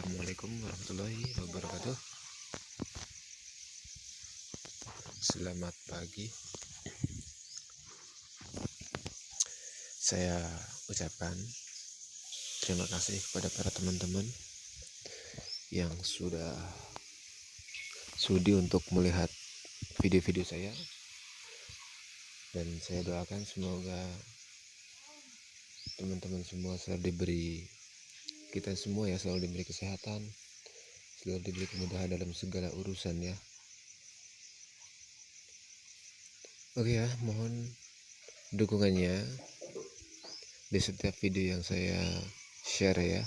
Assalamualaikum warahmatullahi wabarakatuh. Selamat pagi. Saya ucapkan terima kasih kepada para teman-teman yang sudah sudi untuk melihat video-video saya, dan saya doakan semoga teman-teman semua kita semua selalu diberi kesehatan, selalu diberi kemudahan dalam segala urusan ya. Oke ya, mohon dukungannya di setiap video yang saya share ya.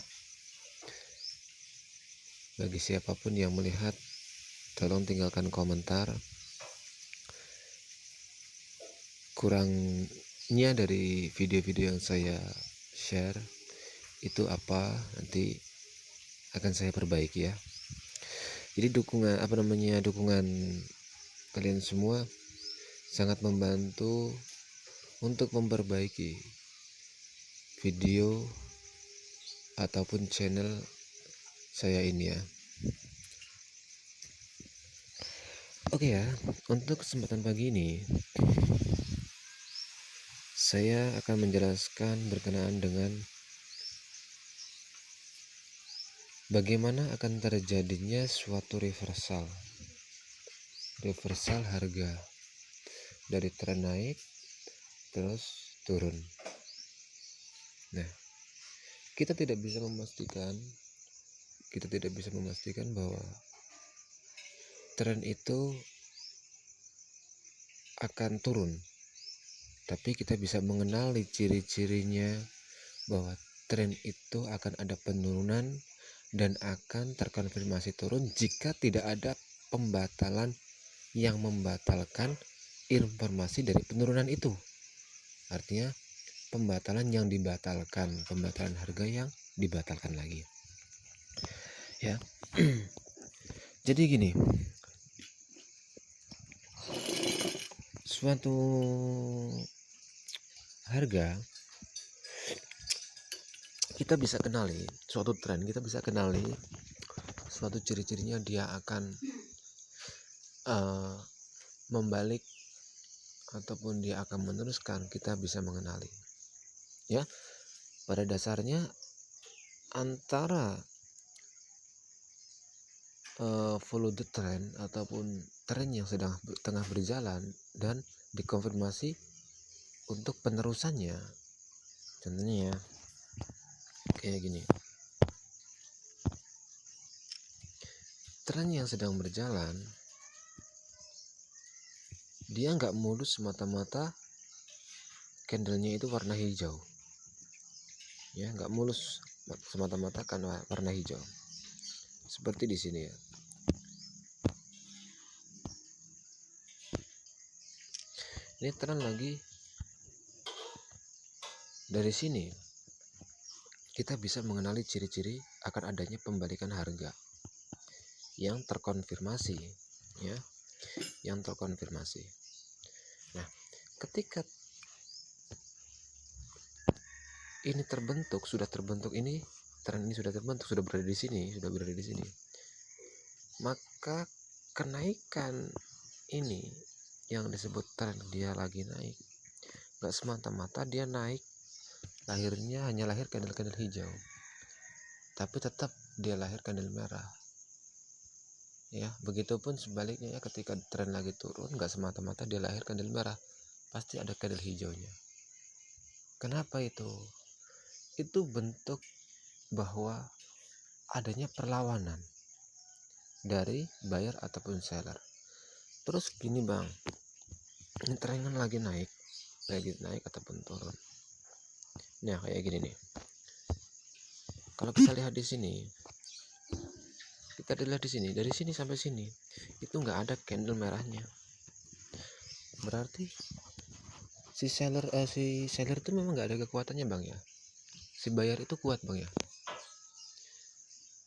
Bagi siapapun yang melihat, tolong tinggalkan komentar kurangnya dari video-video yang saya share itu apa, nanti akan saya perbaiki ya. Jadi dukungan kalian semua sangat membantu untuk memperbaiki video ataupun channel saya ini ya. Oke ya, untuk kesempatan pagi ini saya akan menjelaskan berkenaan dengan bagaimana akan terjadinya suatu reversal harga dari tren naik terus turun. Nah, kita tidak bisa memastikan bahwa tren itu akan turun, tapi kita bisa mengenali ciri-cirinya bahwa tren itu akan ada penurunan dan akan terkonfirmasi turun jika tidak ada pembatalan yang membatalkan informasi dari penurunan itu. Artinya pembatalan harga yang dibatalkan lagi ya. Jadi gini, suatu harga kita bisa kenali, suatu tren kita bisa kenali, suatu ciri-cirinya dia akan membalik ataupun dia akan meneruskan, kita bisa mengenali ya. Pada dasarnya antara follow the trend ataupun tren yang tengah berjalan dan dikonfirmasi untuk penerusannya, contohnya ya kayak gini. Tren yang sedang berjalan dia nggak mulus semata-mata candlenya itu warna hijau ya, nggak mulus semata-mata kan warna hijau seperti di sini ya. Ini tren lagi dari sini, kita bisa mengenali ciri-ciri akan adanya pembalikan harga yang terkonfirmasi ya, Nah, ketika ini sudah terbentuk ini, tren ini sudah terbentuk, sudah berada di sini, maka kenaikan ini yang disebut tren dia lagi naik, gak semata-mata dia naik hanya lahir candle hijau, tapi tetap dia lahir candle merah ya. Begitupun sebaliknya ya, ketika tren lagi turun gak semata-mata dia lahir candle merah, pasti ada candle hijaunya. Kenapa itu? Itu bentuk bahwa adanya perlawanan dari buyer ataupun seller. Terus gini bang, ini tren kan lagi naik ataupun turun. Nah kayak gini nih, kalau kita lihat di sini, dari sini sampai sini itu nggak ada candle merahnya, berarti si seller itu memang nggak ada kekuatannya bang ya. Si buyer itu kuat bang ya.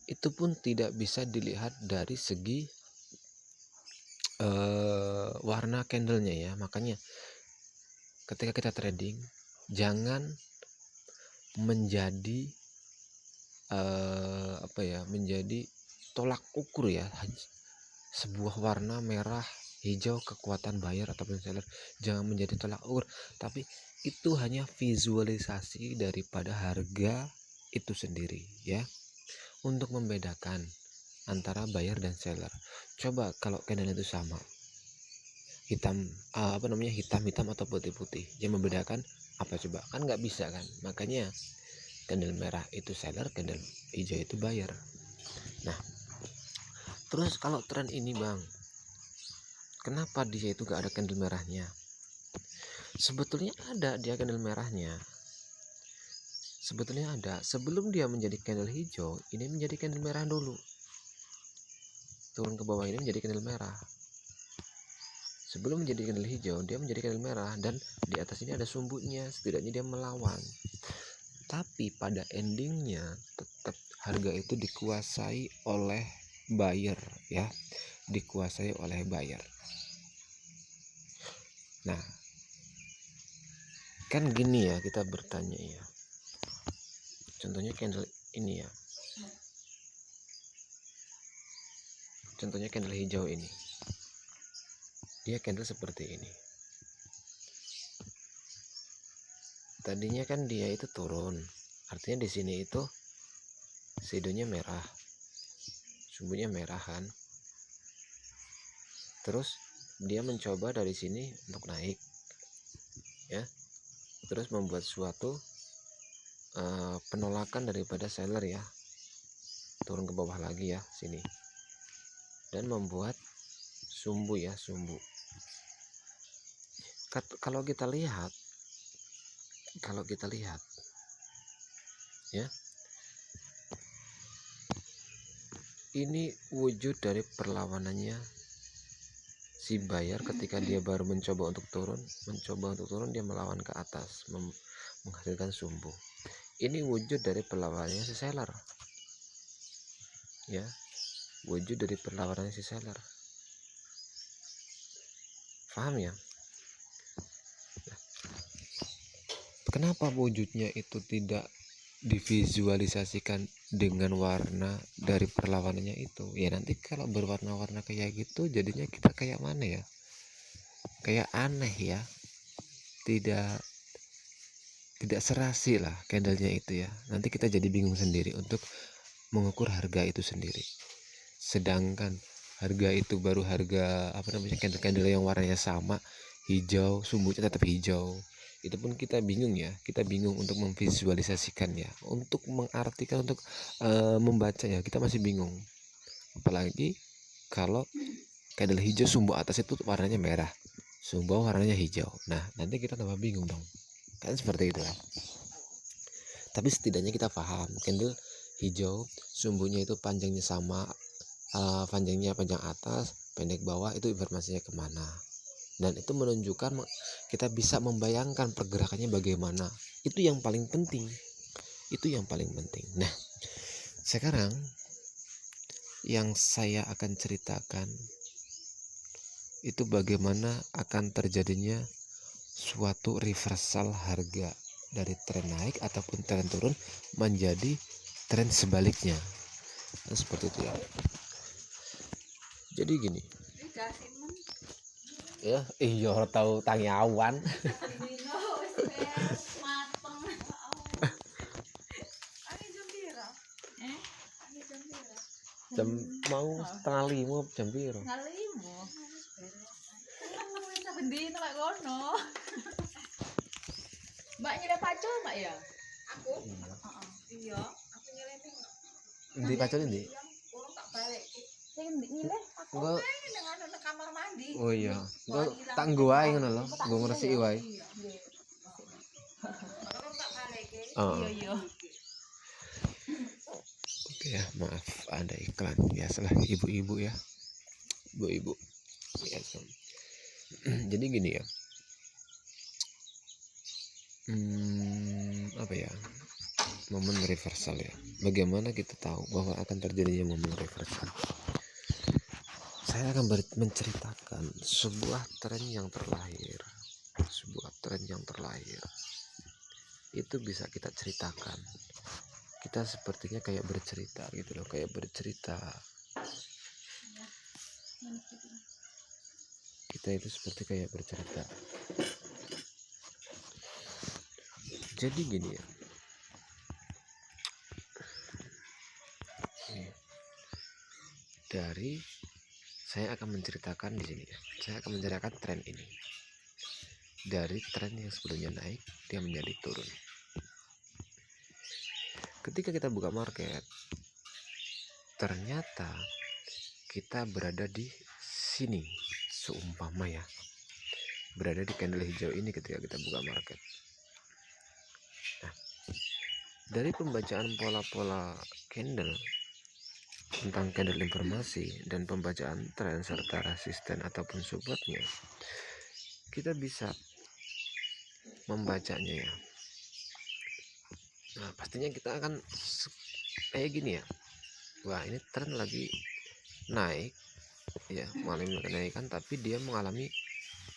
Itu pun tidak bisa dilihat dari segi warna candlenya ya. Makanya ketika kita trading, jangan menjadi menjadi tolak ukur ya, sebuah warna merah hijau kekuatan buyer ataupun seller. Jangan menjadi tolak ukur, tapi itu hanya visualisasi daripada harga itu sendiri ya, untuk membedakan antara buyer dan seller. Coba kalau candle itu sama, hitam hitam atau putih-putih, yang membedakan apa coba? Kan nggak bisa kan. Makanya candle merah itu seller, candle hijau itu buyer. Nah, terus kalau tren ini bang, kenapa dia itu gak ada candle merahnya? Sebetulnya ada dia candle merahnya. Sebetulnya ada. Sebelum dia menjadi candle hijau, ini menjadi candle merah dulu. Turun ke bawah ini menjadi candle merah. Sebelum menjadi candle hijau, dia menjadi candle merah, dan di atas ini ada sumbunya. Setidaknya dia melawan. Tapi pada endingnya tetap harga itu dikuasai oleh buyer ya. Dikuasai oleh buyer. Nah, kan gini ya, kita bertanya ya. Contohnya candle ini ya. Contohnya candle hijau ini. Dia candle seperti ini. Tadinya kan dia itu turun. Artinya di sini itu shadownya merah. Sumbunya merah kan. Terus dia mencoba dari sini untuk naik. Ya. Terus membuat suatu penolakan daripada seller ya, turun ke bawah lagi ya sini, dan membuat sumbu ya, sumbu. Kalau kita lihat ya, ini wujud dari perlawanannya si buyer ketika dia baru mencoba untuk turun, dia melawan ke atas, menghasilkan sumbu. Ini wujud dari perlawanannya si seller ya, wujud dari perlawanannya si seller. Paham ya? Nah, kenapa wujudnya itu tidak divisualisasikan dengan warna dari perlawanannya itu? Ya nanti kalau berwarna-warna kayak gitu jadinya kita kayak mana ya, kayak aneh ya, tidak serasi lah candlenya itu ya. Nanti kita jadi bingung sendiri untuk mengukur harga itu sendiri, sedangkan harga itu baru harga candle-candle yang warnanya sama, hijau, sumbunya tetap hijau. Itu pun kita bingung ya, kita bingung untuk memvisualisasikan ya, untuk mengartikan, untuk membaca ya, kita masih bingung. Apalagi kalau candle hijau sumbu atas itu warnanya merah, sumbu warnanya hijau. Nah nanti kita tambah bingung dong, kan seperti itu kan. Tapi setidaknya kita paham candle hijau sumbunya itu panjangnya sama, panjangnya panjang atas, pendek bawah, itu informasinya kemana, dan itu menunjukkan kita bisa membayangkan pergerakannya bagaimana. Itu yang paling penting, Nah sekarang yang saya akan ceritakan itu bagaimana akan terjadinya suatu reversal harga dari tren naik ataupun tren turun menjadi tren sebaliknya. Nah, seperti itu ya. Jadi gini ya, iya tahu tangi awan. Jam mau setengah 5 jam piro? Mbak nyelip pacul mbak ya? Aku? Iya, aku nyelipin. Endi pacul endi? Kurang tak balik. Sing nyilih aku dengan kamar mandi. Oh iya. Engko tak nggo wae ngono lho, nggo ngresiki wae. Kurang tak balik. Iya. Oke ya, maaf ada iklan. Biasalah ibu-ibu ya. Ibu-ibu. Biasa. Jadi gini ya. Apa ya? Momen reversal ya. Bagaimana kita tahu bahwa akan terjadinya momen reversal? Saya akan menceritakan sebuah tren yang terlahir. Itu bisa kita ceritakan. kita sepertinya kayak bercerita gitu loh, kayak bercerita. Kita itu seperti kayak bercerita. Jadi gini ya, dari saya akan menceritakan di sini ya. Saya akan menceritakan tren ini. Dari tren yang sebelumnya naik, dia menjadi turun. Ketika kita buka market, ternyata kita berada di sini, seumpama ya, berada di candle hijau ini ketika kita buka market. Nah, dari pembacaan pola-pola candle tentang candle informasi dan pembacaan tren serta resisten ataupun supportnya, kita bisa membacanya ya. Nah, pastinya kita akan kayak gini ya. Wah, ini tren lagi naik ya, mengalami kenaikan, tapi dia mengalami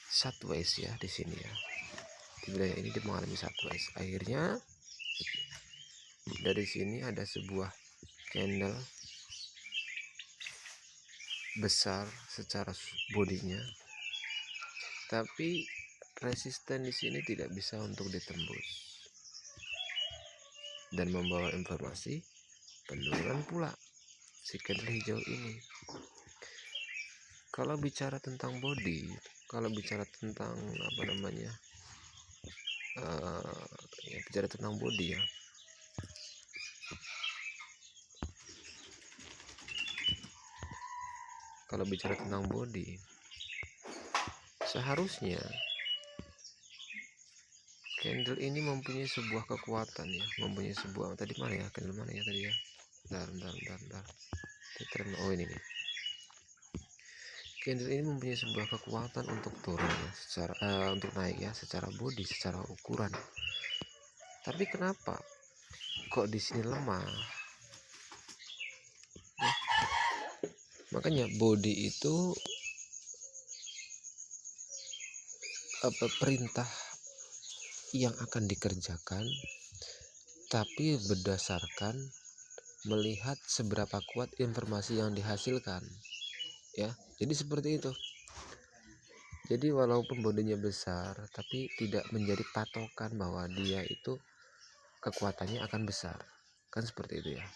sideways ya di sini ya. Di wilayah ini dia mengalami sideways. Akhirnya dari sini ada sebuah candle besar secara bodinya, tapi resisten di sini tidak bisa untuk ditembus dan membawa informasi penurunan pula si candle hijau ini. Kalau bicara tentang body, kalau bicara tentang apa namanya, ya bicara tentang body ya, kalau bicara tentang body, seharusnya candle ini mempunyai sebuah kekuatan ya, mempunyai sebuah, tadi mana ya, candle mana ya tadi ya, bentar. Oh ini nih. Candle ini mempunyai sebuah kekuatan untuk turun ya, secara untuk naik ya, secara body, secara ukuran. Tapi kenapa kok di sini lemah? Ya. Makanya body itu perintah yang akan dikerjakan, tapi berdasarkan melihat seberapa kuat informasi yang dihasilkan ya. Jadi seperti itu. Jadi walaupun bodinya besar, tapi tidak menjadi patokan bahwa dia itu kekuatannya akan besar, kan seperti itu ya.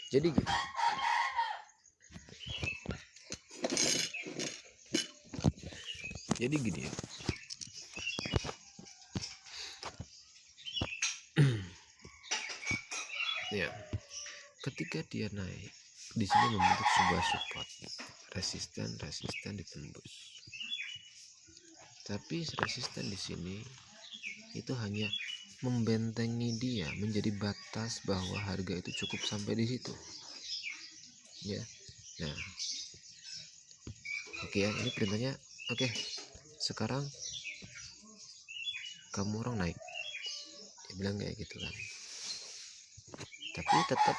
Jadi gini ya. Ya, ketika dia naik, di sini membentuk sebuah support, resisten ditembus. Tapi resisten di sini itu hanya membentengi dia, menjadi batas bahwa harga itu cukup sampai di situ. Ya. Nah, oke ya, ini perintahnya. Oke. Sekarang kamu orang naik. Dia bilang kayak gitu kan. Tapi tetap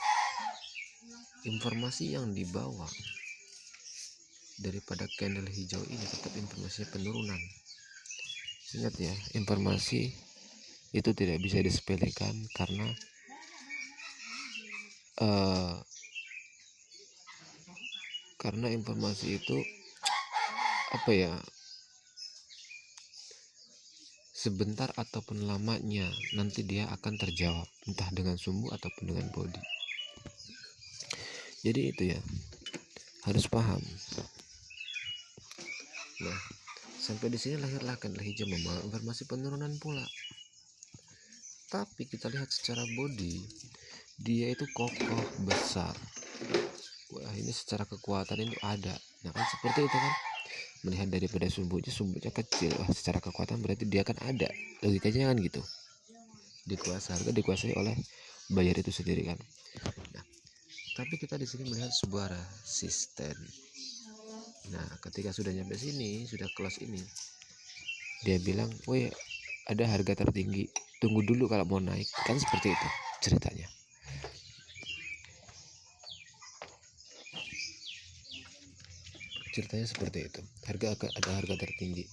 informasi yang dibawa daripada candle hijau ini tetap informasinya penurunan. Ingat ya, informasi itu tidak bisa disepelekan karena informasi itu apa ya, sebentar ataupun lamanya nanti dia akan terjawab, entah dengan sumbu ataupun dengan body. Jadi itu ya, harus paham. Nah, sampai di sini lahirlah candle hijau membawa informasi penurunan pula. Tapi kita lihat secara body, dia itu kokoh, besar. Wah, ini secara kekuatan itu ada. Nah kan seperti itu kan. Melihat daripada sumbunya kecil, wah secara kekuatan berarti dia akan ada. Logikanya kan gitu. Harga dikuasai oleh buyer itu sendiri kan. Nah, tapi kita di sini melihat sebuah resisten. Nah, ketika sudah nyampe sini, sudah close ini, dia bilang, "Woi, ada harga tertinggi. Tunggu dulu kalau mau naik." Kan seperti itu ceritanya. Ceritanya seperti itu. Ada harga tertinggi.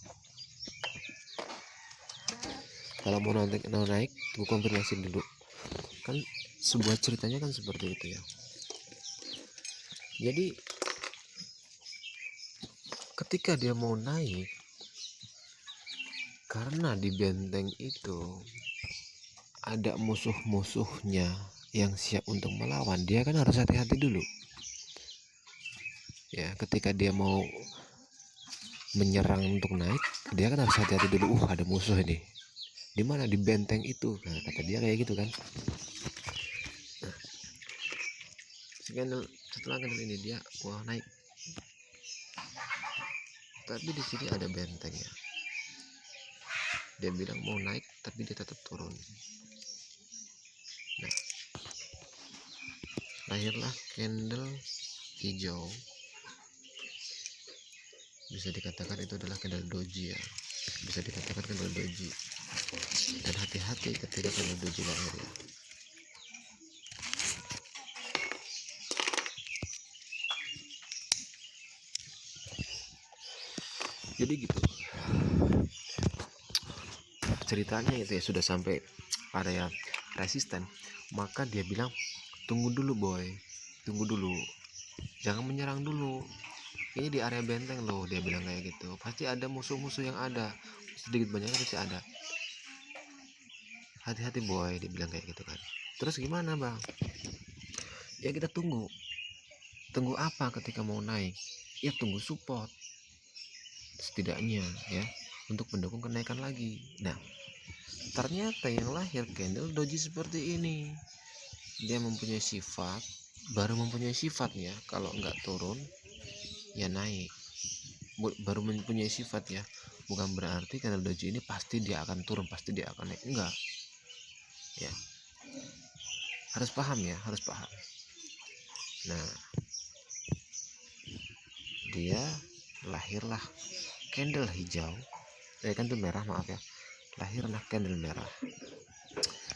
Kalau mau naik, tunggu konfirmasi dulu. Kan sebuah ceritanya kan seperti itu ya. Jadi ketika dia mau naik, karena di benteng itu ada musuh-musuhnya yang siap untuk melawan, dia kan harus hati-hati dulu ya. Ketika dia mau menyerang untuk naik, dia kan harus hati-hati dulu. Ada musuh ini. Di mana? Di benteng itu. Nah, kata dia kayak gitu kan. Nah, setelah Candle ini dia naik. Tapi di sini ada bentengnya. Dia bilang mau naik, tapi dia tetap turun. Nah, lahirlah Candle hijau. Bisa dikatakan itu adalah Candle doji ya. Bisa dikatakan Candle doji. Dan hati-hati ketika Candle doji lahir ya. Jadi gitu ceritanya itu ya. Sudah sampai area resisten, maka dia bilang tunggu dulu boy, tunggu dulu, jangan menyerang dulu, ini di area benteng loh. Dia bilang kayak gitu. Pasti ada musuh-musuh yang ada, sedikit banyaknya pasti ada, hati-hati boy, dia bilang kayak gitu kan. Terus gimana bang? Ya kita tunggu apa ketika mau naik? Ya tunggu support setidaknya ya, untuk mendukung kenaikan lagi. Nah, ternyata yang lahir Candle doji seperti ini. Dia mempunyai sifat, baru mempunyai sifatnya. Kalau nggak turun ya naik. Baru mempunyai sifat ya, bukan berarti Candle doji ini pasti dia akan turun, pasti dia akan naik, enggak ya. Harus paham ya, harus paham. Nah, dia lahirlah Candle hijau, Candle merah, maaf ya. Lahirlah Candle merah.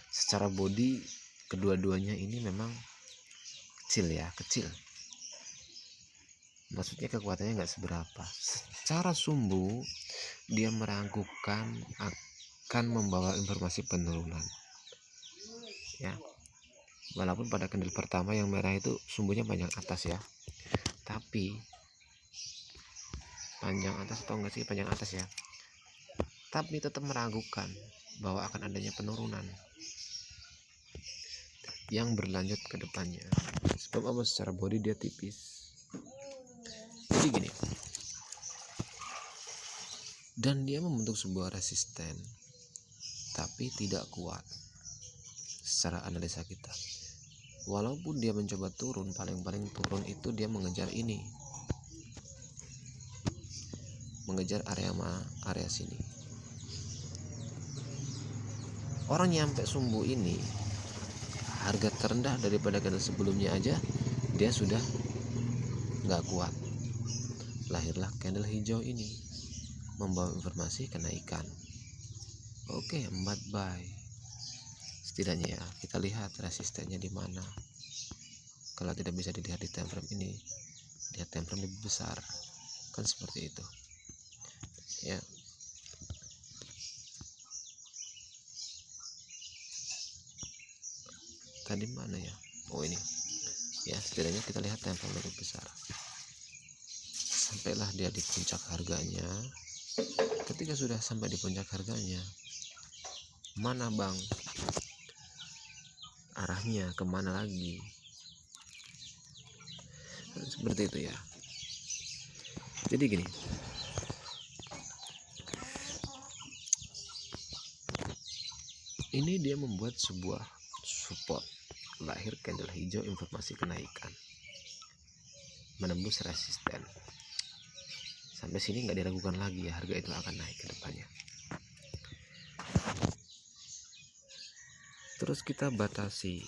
Secara body kedua-duanya ini memang kecil ya, kecil. Maksudnya kekuatannya nggak seberapa. Secara sumbu dia meragukan akan membawa informasi penurunan ya. Walaupun pada Candle pertama yang merah itu sumbunya panjang atas ya, tapi panjang atas atau enggak sih, panjang atas ya, tapi tetap meragukan bahwa akan adanya penurunan yang berlanjut ke depannya. Sebab apa? Secara body dia tipis. Jadi gini, dan dia membentuk sebuah resisten tapi tidak kuat secara analisa kita. Walaupun dia mencoba turun, paling-paling turun itu dia mengejar ini, mengejar area sini. Orang nyampe sumbu ini, harga terendah daripada Candle sebelumnya aja dia sudah nggak kuat. Lahirlah Candle hijau ini, membawa informasi kenaikan. Oke, 4 buy. Setidaknya ya, kita lihat resistennya di mana. Kalau tidak bisa dilihat di time frame ini, lihat time frame lebih besar. Kan seperti itu. Ya. Tadi mana ya? Oh ini. Ya, setidaknya kita lihat time frame lebih besar. Sampailah dia di puncak harganya. Ketika sudah sampai di puncak harganya, mana bang? Arahnya kemana lagi? Seperti itu ya. Jadi gini, ini dia membuat sebuah support. Lahir Candle hijau, informasi kenaikan, menembus resisten. Sampai sini nggak diragukan lagi ya, harga itu akan naik ke depannya. Terus kita batasi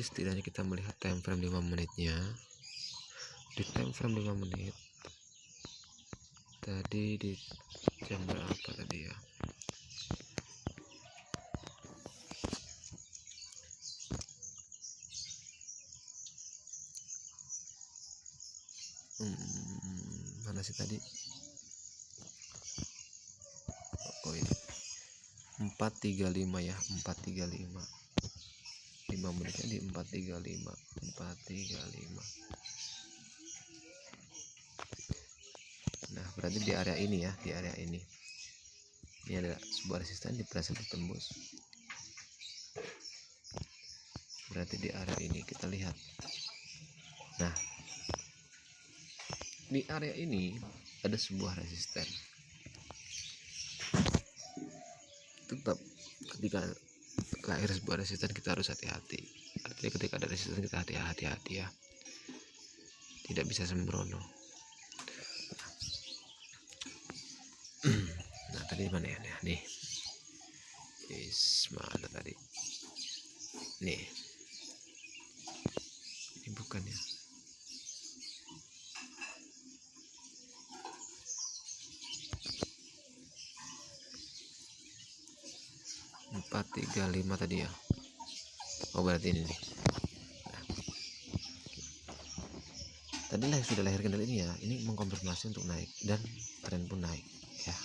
setidaknya kita melihat time frame 5 menitnya. Di time frame 5 menit tadi di jam berapa tadi ya? Mana sih tadi? Oh ini 435 ya, 435. 5 menitnya di 435. Nah berarti di area ini ya, di area ini ada sebuah resisten berhasil ditembus. Berarti di area ini kita lihat. Nah di area ini ada sebuah resisten. Tetap ketika lahir sebuah resisten kita harus hati-hati. Artinya ketika ada resisten kita hati-hati ya, tidak bisa sembrono. Nah tadi mana ya, nih mana tadi nih, ini bukan ya, empat tiga lima tadi ya. Oh berarti ini nih. Nah, tadi sudah lahir candle ini ya, ini mengkonfirmasi untuk naik dan tren pun naik ya,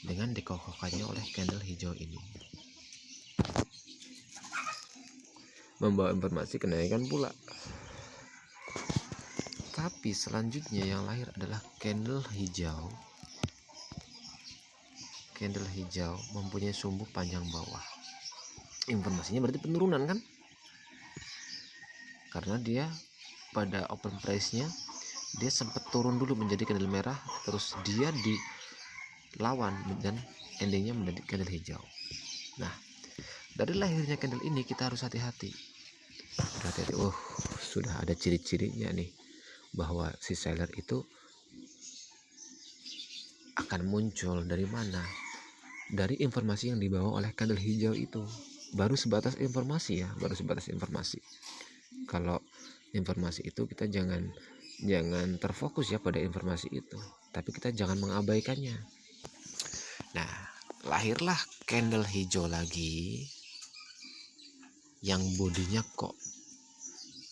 dengan dikokohkannya oleh candle hijau ini, membawa informasi kenaikan pula. Tapi selanjutnya yang lahir adalah candle hijau. Candle hijau mempunyai sumbu panjang bawah. Informasinya berarti penurunan kan? Karena dia pada open price-nya dia sempat turun dulu menjadi candle merah, terus dia dilawan dan endingnya menjadi candle hijau. Nah, dari lahirnya candle ini kita harus hati-hati. Sudah ada ciri-cirinya nih bahwa si seller itu akan muncul dari mana? Dari informasi yang dibawa oleh candle hijau itu. Baru sebatas informasi ya, baru sebatas informasi. Kalau informasi itu kita jangan terfokus ya pada informasi itu, tapi kita jangan mengabaikannya. Nah, lahirlah candle hijau lagi yang bodinya kok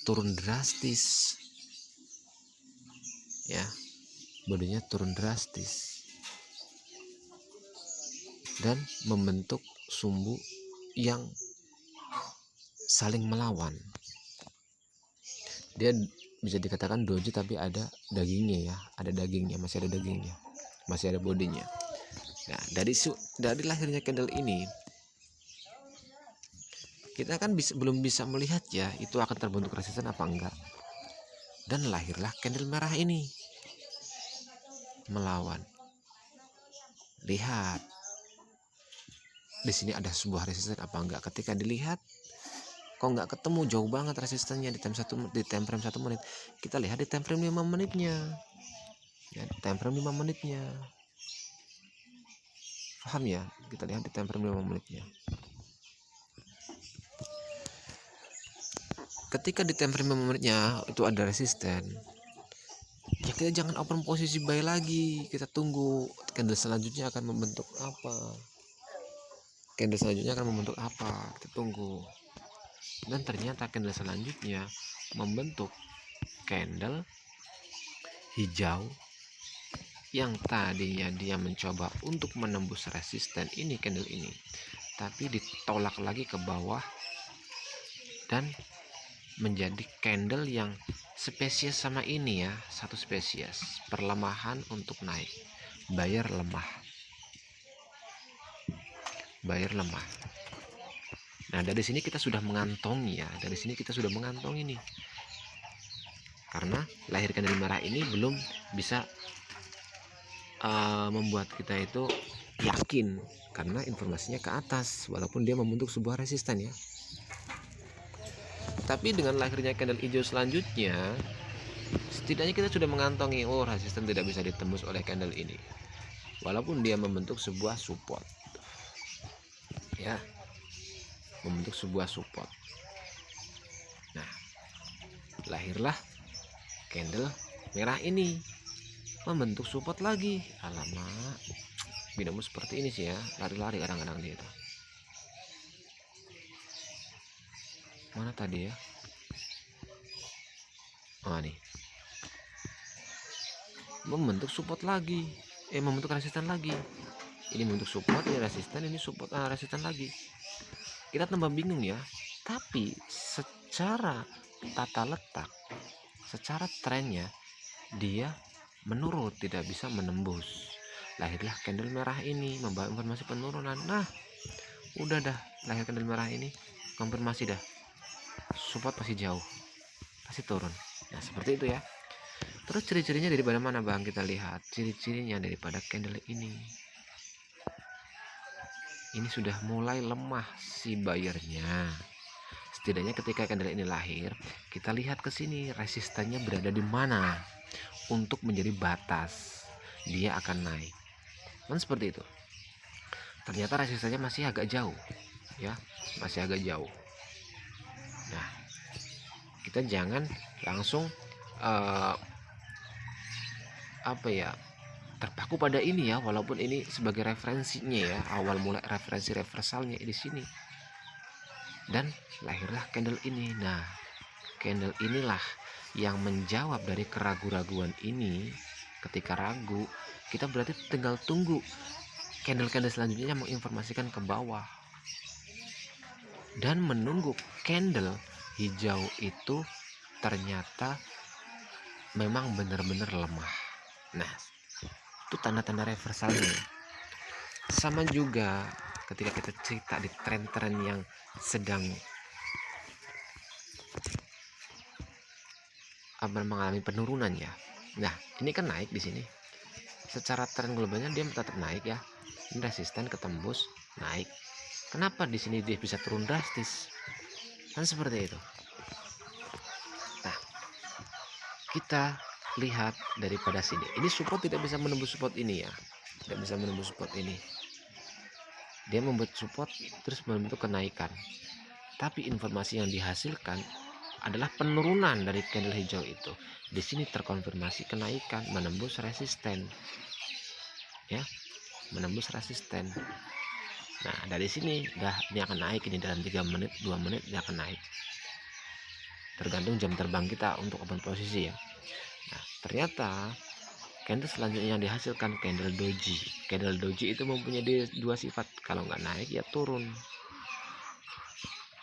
turun drastis ya, bodinya turun drastis dan membentuk sumbu yang saling melawan. Dia bisa dikatakan doji tapi ada dagingnya ya, ada dagingnya, masih ada dagingnya, masih ada bodinya. Nah, dari lahirnya candle ini kita kan belum bisa melihat ya itu akan terbentuk resisten apa enggak. Dan lahirlah candle merah ini melawan. Lihat di sini ada sebuah resisten apa enggak. Ketika dilihat kok nggak ketemu, jauh banget resistennya di time frame 1 menit. Kita lihat di time frame 5 menitnya ya, time frame 5 menitnya, paham ya, kita lihat di time frame 5 menitnya. Ketika di time frame 5 menitnya itu ada resisten ya, kita jangan open posisi buy lagi, kita tunggu candle selanjutnya akan membentuk apa, kita tunggu. Dan ternyata candle selanjutnya membentuk candle hijau yang tadinya dia mencoba untuk menembus resisten ini, candle ini, tapi ditolak lagi ke bawah dan menjadi candle yang spesies sama ini ya, satu spesies, perlemahan untuk naik, buyer lemah. Nah dari sini kita sudah mengantongi ya, nih, karena lahir candle merah ini belum bisa membuat kita itu yakin karena informasinya ke atas walaupun dia membentuk sebuah resisten ya. Tapi dengan lahirnya candle hijau selanjutnya setidaknya kita sudah mengantongi resisten tidak bisa ditembus oleh candle ini walaupun dia membentuk sebuah support ya, Nah lahirlah candle merah ini membentuk support lagi. Alamak, binomo seperti ini sih ya, lari-lari kadang-kadang dia itu. Mana tadi ya? Nih, membentuk support lagi, membentuk resisten lagi. Ini membentuk support, ini resisten, ini support, resisten lagi. kita tambah bingung ya. Tapi secara tata letak, secara trennya dia menurun, tidak bisa menembus. Lahirlah candle merah ini membawa informasi penurunan. Nah, udah dah, lahir candle merah ini konfirmasi dah, support pasti jauh, pasti turun. Nah, seperti itu ya. Terus ciri-cirinya daripada mana bang? Kita lihat ciri-cirinya daripada candle ini. Ini sudah mulai lemah si buyernya. Setidaknya ketika candle ini lahir, kita lihat ke sini resistannya berada di mana untuk menjadi batas dia akan naik. Kan seperti itu. Ternyata resistannya masih agak jauh, ya, masih agak jauh. Nah, kita jangan langsung terpaku pada ini ya, walaupun ini sebagai referensinya ya, awal mulai referensi reversalnya di sini. Dan lahirlah candle ini. Nah, candle inilah yang menjawab dari keraguan-raguan ini. Ketika ragu, kita berarti tinggal tunggu candle-candle selanjutnya yang menginformasikan ke bawah, dan menunggu candle hijau itu ternyata memang benar-benar lemah. Nah, itu tanda-tanda reversalnya. Sama juga ketika kita cerita di tren-tren yang sedang mengalami penurunan ya. Nah, ini kan naik di sini. Secara tren globalnya dia tetap naik ya. Ini resisten ketembus naik. Kenapa di sini dia bisa turun drastis? Kan seperti itu. Nah, kita lihat daripada sini. Ini support tidak bisa menembus support ini ya. Tidak bisa menembus support ini. Dia membuat support terus membentuk kenaikan. Tapi informasi yang dihasilkan adalah penurunan dari candle hijau itu. Di sini terkonfirmasi kenaikan, menembus resisten. Ya, menembus resisten. Nah, dari sini dia akan naik ini dalam 3 menit, 2 menit dia akan naik. Tergantung jam terbang kita untuk open posisi ya. Nah, ternyata candle selanjutnya yang dihasilkan candle doji. Candle doji itu mempunyai dua sifat, kalau nggak naik ya turun.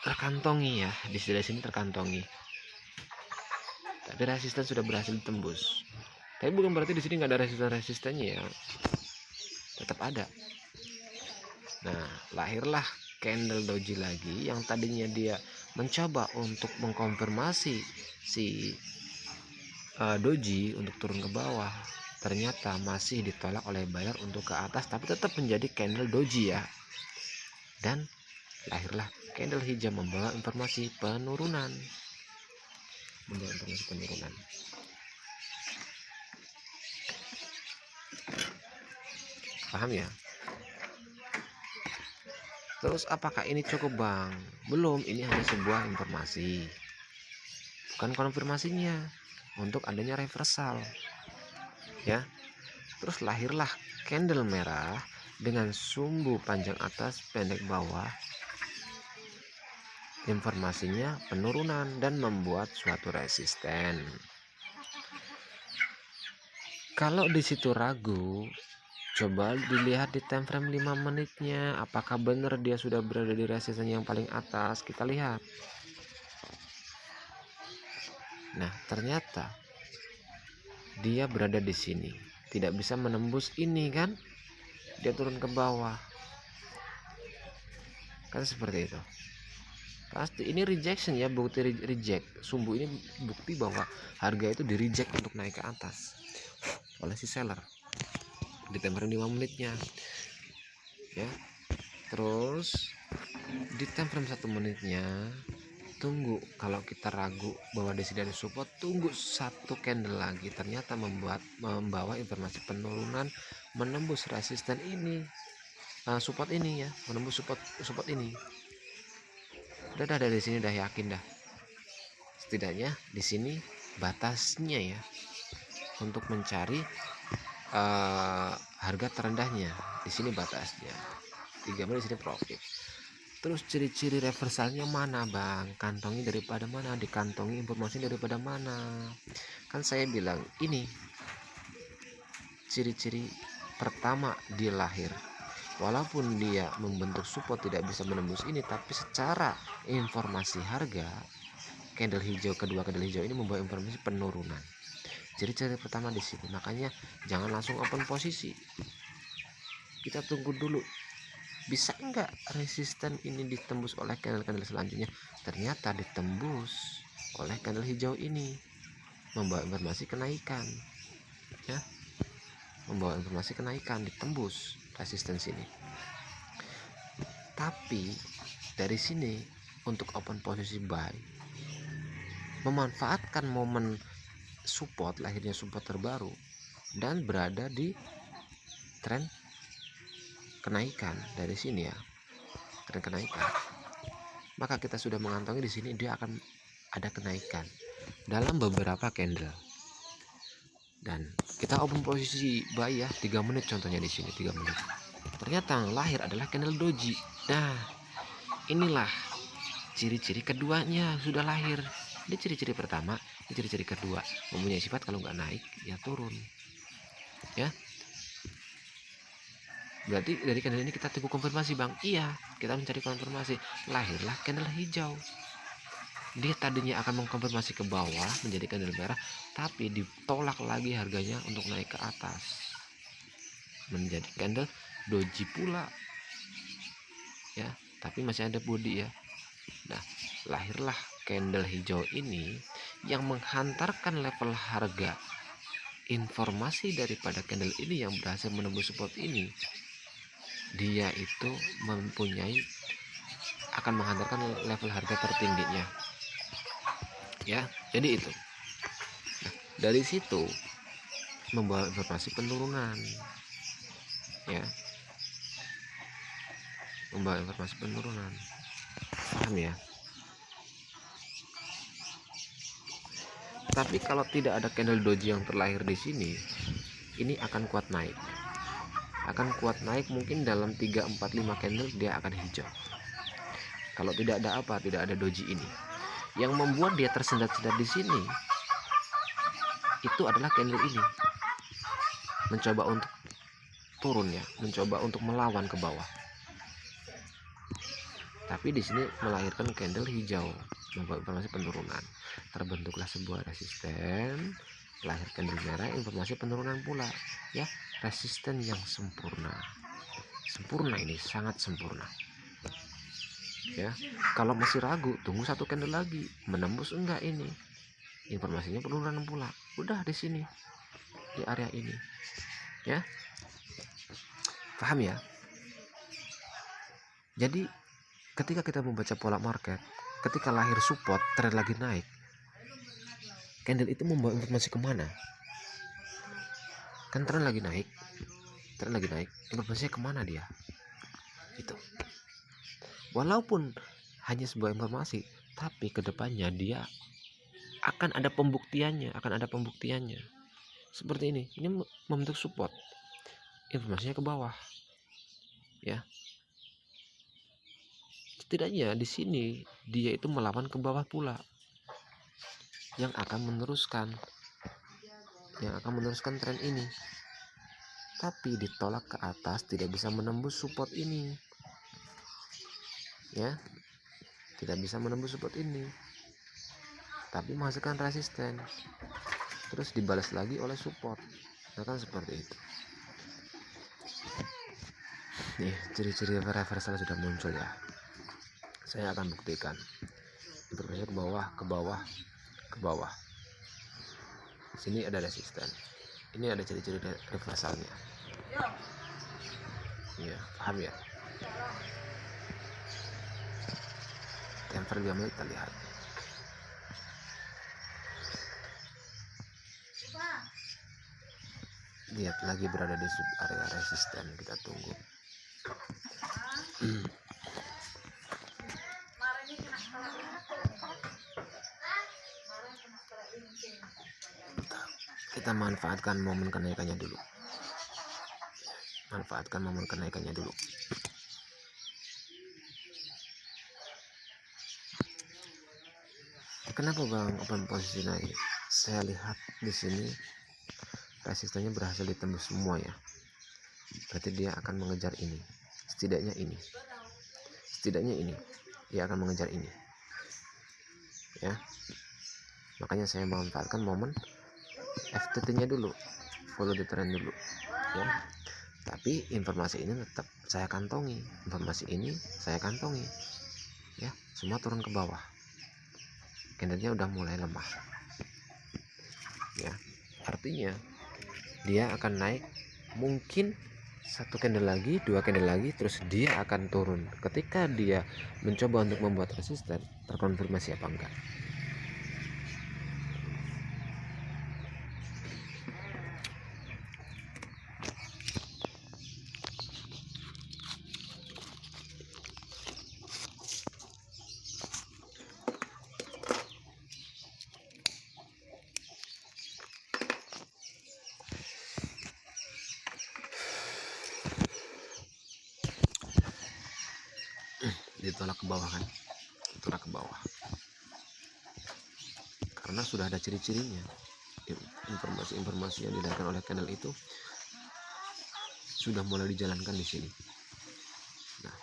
Terkantongi ya, di sebelah sini terkantongi. Tapi resisten sudah berhasil ditembus. Tapi bukan berarti di sini nggak ada resistennya ya, tetap ada. Nah, lahirlah candle doji lagi yang tadinya dia mencoba untuk mengkonfirmasi si doji untuk turun ke bawah, ternyata masih ditolak oleh buyer untuk ke atas, tapi tetap menjadi candle doji ya. Dan lahirlah candle hijau membawa informasi penurunan. Paham ya? Terus apakah ini cukup bang? Belum, ini hanya sebuah informasi, bukan konfirmasinya untuk adanya reversal ya. Terus lahirlah candle merah dengan sumbu panjang atas pendek bawah, informasinya penurunan dan membuat suatu resisten. Kalau di situ ragu, coba dilihat di time frame 5 menitnya, apakah benar dia sudah berada di resisten yang paling atas. Kita lihat. Nah, ternyata dia berada di sini, tidak bisa menembus ini kan, dia turun ke bawah kan, seperti itu. Pasti ini rejection ya, bukti reject. Sumbu ini bukti bahwa harga itu di reject untuk naik ke atas oleh si seller di time frame 5 menitnya ya. Terus di time frame 1 menitnya tunggu, kalau kita ragu bahwa di sini ada support, tunggu satu candle lagi, ternyata membawa informasi penurunan, menembus resisten ini, support ini ya, menembus support ini. Udah dari sini udah yakin dah, setidaknya di sini batasnya ya untuk mencari harga terendahnya. Di sini batasnya 3 menit, di sini profit. Terus ciri-ciri reversalnya mana bang? Kantongi daripada mana? Dikantongi informasi daripada mana? Kan saya bilang ini ciri-ciri pertama dia lahir. walaupun dia membentuk support tidak bisa menembus ini, tapi secara informasi harga candle hijau ini membawa informasi penurunan. Jadi ciri pertama di sini, makanya jangan langsung open posisi. Kita tunggu dulu, bisa enggak resisten ini ditembus oleh candle selanjutnya. Ternyata ditembus oleh candle hijau ini, membawa informasi kenaikan, ya, membawa informasi kenaikan, ditembus resistensi ini. Tapi dari sini untuk open posisi buy, memanfaatkan momen support, lahirnya support terbaru dan berada di tren kenaikan dari sini ya, tren kenaikan, maka kita sudah mengantongi di sini dia akan ada kenaikan dalam beberapa candle. Dan kita open posisi buy ya, 3 menit contohnya di sini, 3 menit. Ternyata yang lahir adalah candle doji. Nah, inilah ciri-ciri keduanya sudah lahir. Ini ciri-ciri pertama, ini ciri-ciri kedua. Mempunyai sifat kalau nggak naik ya turun. Ya. Berarti dari candle ini kita tunggu konfirmasi, Bang. Iya, kita mencari konfirmasi. Lahirlah candle hijau. Dia tadinya akan mengkonfirmasi ke bawah menjadi candle merah, tapi ditolak lagi harganya untuk naik ke atas menjadi candle doji pula. Ya, tapi masih ada body ya. Nah, lahirlah candle hijau ini yang menghantarkan level harga. Informasi daripada candle ini yang berhasil menembus support ini, dia itu mempunyai, akan menghantarkan level harga tertingginya. Ya, jadi itu. Nah, dari situ membawa informasi penurunan. Ya. Membawa informasi penurunan. Paham ya? Tapi kalau tidak ada candle doji yang terlahir di sini, ini akan kuat naik. Akan kuat naik mungkin dalam 3 4 5 candle dia akan hijau. Kalau tidak ada apa, tidak ada doji ini. Yang membuat dia tersendat-sendat di sini itu adalah candle ini. Mencoba untuk turun ya, mencoba untuk melawan ke bawah. Tapi di sini melahirkan candle hijau, membawa informasi penurunan. Terbentuklah sebuah resisten, lahir candle merah, informasi penurunan pula. Ya, resisten yang sempurna. Sempurna ini, sangat sempurna. Ya, kalau masih ragu, tunggu satu candle lagi, menembus enggak ini. Informasinya penurunan pula. Udah di sini, di area ini. Ya. Paham ya? Jadi ketika kita membaca pola market, ketika lahir support, tren lagi naik, candle itu membawa informasi kemana? Kan tren lagi naik, informasinya kemana dia? Itu. Walaupun hanya sebuah informasi, tapi kedepannya dia akan ada pembuktiannya, Seperti ini membentuk support, informasinya ke bawah, ya. Setidaknya di sini dia itu melawan ke bawah pula, yang akan meneruskan tren ini. Tapi ditolak ke atas, tidak bisa menembus support ini. Ya, tidak bisa menembus support ini, tapi menghasilkan resisten, terus dibalas lagi oleh support. Nah, kan seperti itu. Nih, ciri-ciri reversal sudah muncul ya. Saya akan buktikan. Informasinya ke bawah. Sini ada resisten. Ini ada ciri-ciri reversalnya. Iya, paham ya? Temper 2 menit kita lihat. Lihat lagi berada di sub area resisten, kita tunggu. Kita manfaatkan momen kenaikannya dulu. Kenapa Bang open posisi naik? Saya lihat di sini resistennya berhasil ditembus semua ya. Berarti dia akan mengejar ini. setidaknya ini dia akan mengejar ini ya. Makanya saya memanfaatkan momen FTT nya dulu, follow the trend dulu ya. Tapi informasi ini tetap saya kantongi, ya. Semua turun ke bawah, candlenya udah mulai lemah ya. Artinya dia akan naik mungkin 1 candle lagi, 2 candle lagi, terus dia akan turun. Ketika dia mencoba untuk membuat resisten, terkonfirmasi apa enggak. Ditolak ke bawah kan, ditolak ke bawah karena sudah ada ciri-cirinya. Informasi yang didapatkan oleh channel itu sudah mulai dijalankan di sini. Nah,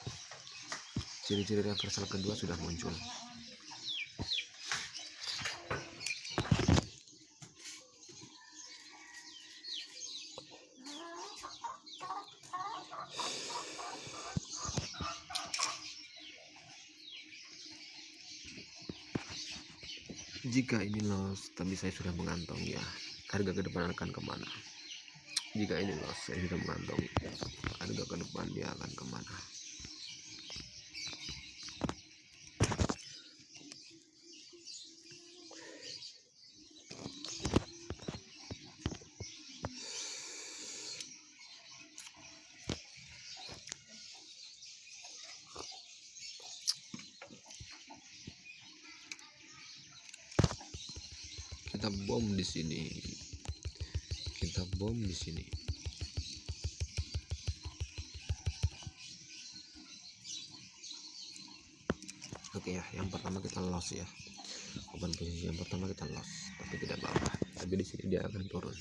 ciri-ciri reversal kedua sudah muncul. Jika ini loss, tapi saya sudah mengantongi ya, harga ke depan akan kemana. Jika ini loss, saya sudah mengantongi harga ke depan dia akan kemana. Kita bom di sini. Oke ya, yang pertama kita loss ya. Open posisi yang pertama kita loss, tapi tidak apa-apa. Tapi di sini dia akan turun.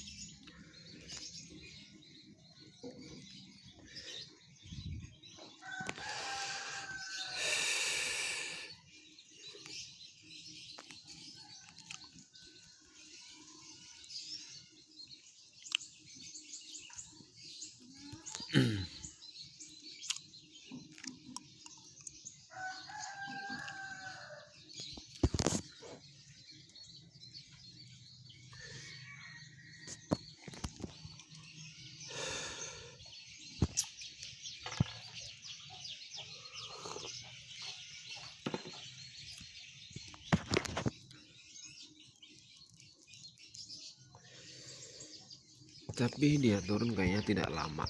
Tapi dia turun kayaknya tidak lama.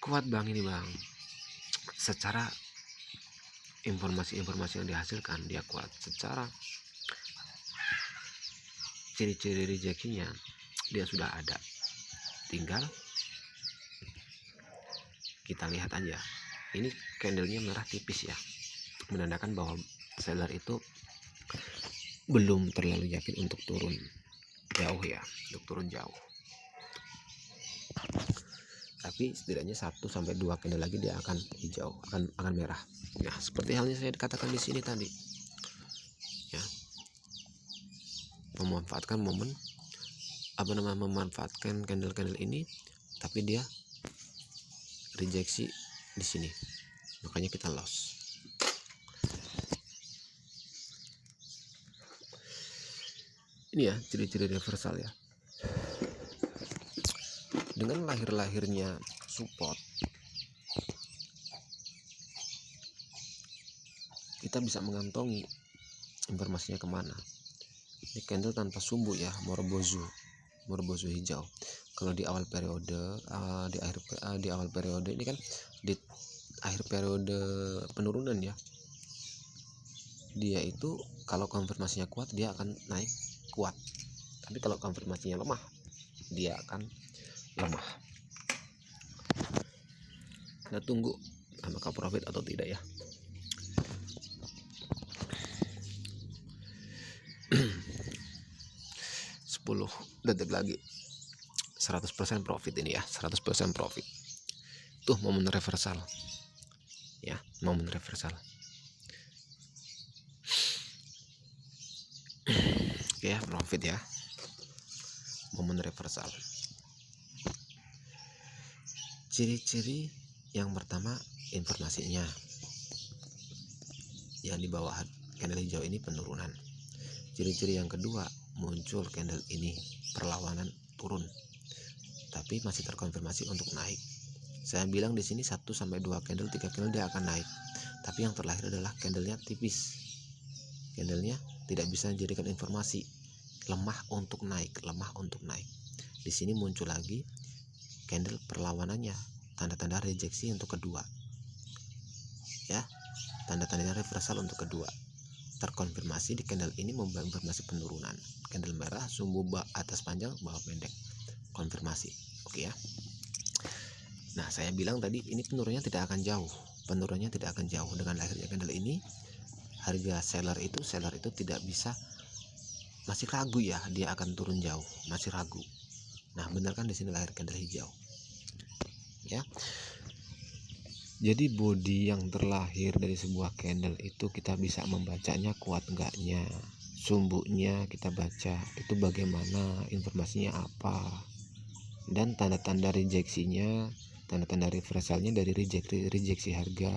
Kuat bang ini bang. Secara informasi yang dihasilkan dia kuat. Secara ciri-ciri rejeksinya dia sudah ada. Tinggal kita lihat aja. Ini candlenya merah tipis ya, menandakan bahwa seller itu belum terlalu yakin untuk turun jauh ya, tapi setidaknya 1-2 candle lagi dia akan hijau, akan merah. Nah, seperti halnya saya katakan di sini tadi ya, memanfaatkan momen memanfaatkan candle ini, tapi dia rejeksi di sini, makanya kita loss. Ini ya ciri-ciri reversal ya. Dengan lahirnya support, kita bisa mengantongi informasinya kemana. Ini candle tanpa sumbu ya, Morobozu hijau. Kalau di awal periode, di awal periode ini kan, di akhir periode penurunan ya, dia itu kalau konfirmasinya kuat dia akan naik kuat, tapi kalau konfirmasinya lemah dia akan lemah. Kita tunggu apakah profit atau tidak ya. Sepuluh detik lagi 100% profit ini ya, 100% profit. tuh momen reversal ya, momen reversal. Oke ya, profit ya, momen reversal. Ciri-ciri yang pertama, informasinya yang di bawah candle hijau ini penurunan. Ciri-ciri yang kedua, muncul candle ini perlawanan turun tapi masih terkonfirmasi untuk naik. Saya bilang di sini 1 sampai 2 candle, 3 candle dia akan naik. Tapi yang terakhir adalah candlenya tipis. Candlenya tidak bisa dijadikan informasi, lemah untuk naik, lemah untuk naik. Di sini muncul lagi candle perlawanannya, tanda-tanda rejeksi untuk kedua. Ya, tanda-tandanya reversal untuk kedua. Terkonfirmasi di candle ini membawa informasi penurunan. Candle merah, sumbu atas panjang, bawah pendek. Konfirmasi. Oke ya. Nah, saya bilang tadi ini penurunannya tidak akan jauh. Penurunannya tidak akan jauh. Dengan lahirnya candle ini, harga seller itu tidak bisa, masih ragu ya, dia akan turun jauh, masih ragu. Nah, benar kan di sini lahir candle hijau. Ya. Jadi body yang terlahir dari sebuah candle itu kita bisa membacanya kuat enggaknya. Sumbunya kita baca, itu bagaimana, informasinya apa. Dan tanda-tanda rejeksinya, tanda-tanda reversalnya dari rejeksi harga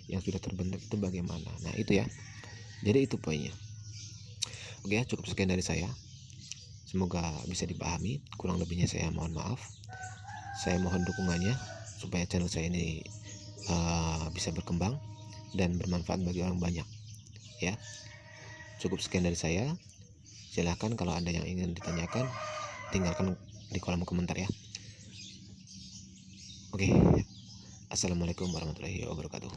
yang sudah terbentuk itu bagaimana. Nah, itu ya. Jadi itu poinnya. Oke, cukup sekian dari saya. Semoga bisa dipahami. Kurang lebihnya saya mohon maaf. Saya mohon dukungannya supaya channel saya ini bisa berkembang dan bermanfaat bagi orang banyak. Ya, cukup sekian dari saya. Silahkan kalau ada yang ingin ditanyakan, tinggalkan di kolom komentar ya. Oke, assalamualaikum warahmatullahi wabarakatuh.